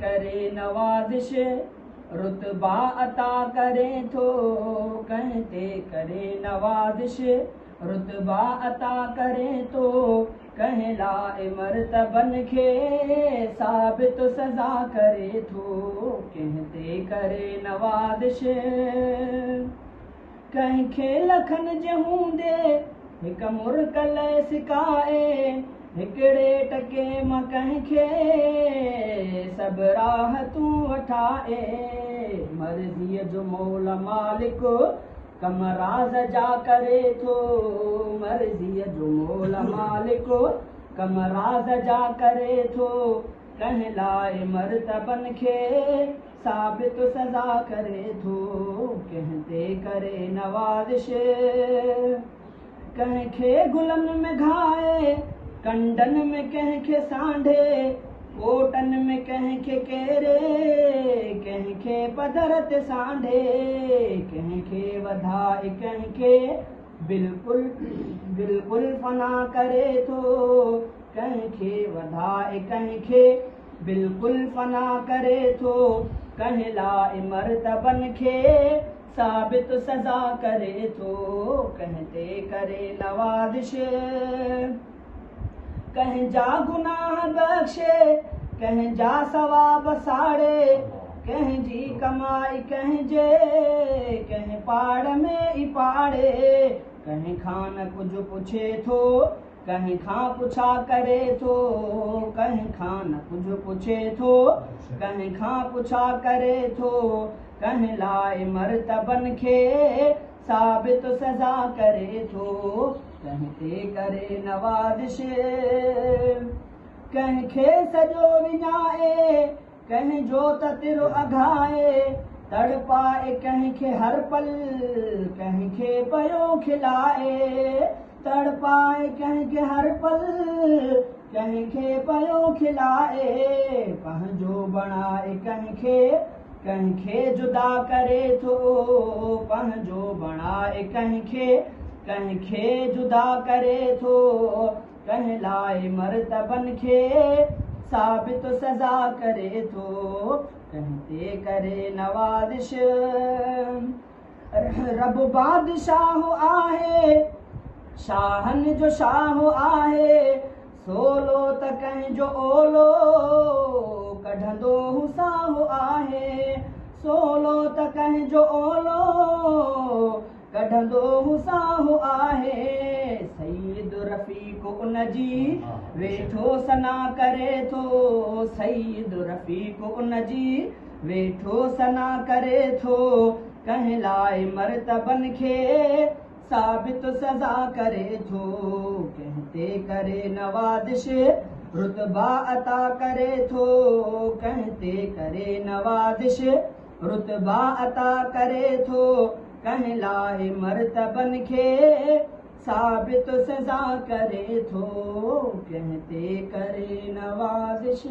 करे नवाज़िश रुतबा अता करे थो कहते करे नवाज़िश रुतबा अता करे थो कहलाए मर्तबन खे साबित सज़ा करे थो कहते करे नवाज़िश कंहिंखे लखनि जे हूंदे हिकु मुरकल सिकाए हिकिड़े टके मां कंहिंखे सभु राहतूं वठाए मर्ज़ीअ जो मौल मालिक कम राज़ जा करे थो मर्ज़ीअ जो मौल मालिक कम राज़ जा करे थो कहलाए मर्तबन खे साबित सज़ा करे थो कहते करे नवाज़िश कंहिंखे गुलनि में घाए कंडन में कंहिंखे सांढे कोटन में कंहिंखे केरे कंहिंखे पधर ते सांढे कंहिंखे वधाए कंहिंखे बिल्कुल फना करे थो कंहिंखे वधाए कंहिंखे बिल्कुल फना करे थो कहलाए मर्तबन खे साबित सज़ा करे थो कहते करे नवाज़िश कंहिंजा गुनाह बख़्शे कंहिंजा सवाब साड़े कंहिंजी कमाई कंहिंजे कंहिं पाड़ में ई पाड़े कंहिं खां न कुझु पुछे थो कंहिं खां पुछा करे थो कंहिं खां न कुझु पुछे थो कंहिं खां पुछा करे थो कहलाए मर्तबन खे साबित सज़ा करे थो कहते करे नवाज़िश कंहिंखे सॼो विञाए कंहिंजो तिरो अघाए तड़पाए कंहिंखे हर पल कंहिंखे पयो खिलाए तड़पाए कंहिंखे हर पल कंहिंखे पयो खिलाए पंहिंजो बणाए कंहिंखे जुदा करे थो पंहिंजो बणाए कंहिंखे जुदा करे थो कहलाए मर्तबन खे साबित सज़ा करे थो कहते करे नवाज़िश रब बादशाह आहे शाहनि जो शाह आहे सोलो त कंहिंजो ओलो कढंदो साह आहे सोलो त कंहिंजो ओलो कढंदो साह आहे सईद रफ़ीक़ उनजी वेठो सना करे थो सईद रफ़ीक़ उनजी वेठो सना करे थो कहलाए मर्तबन खे साबित सज़ा करे थो कहते करे नवाज़िश रुतबा अता करे थो कहते करे नवाज़िश रुतबा अता करे थो कहलाए मर्तबन खे साबित सज़ा करे थो कहते करे नवाज़िश।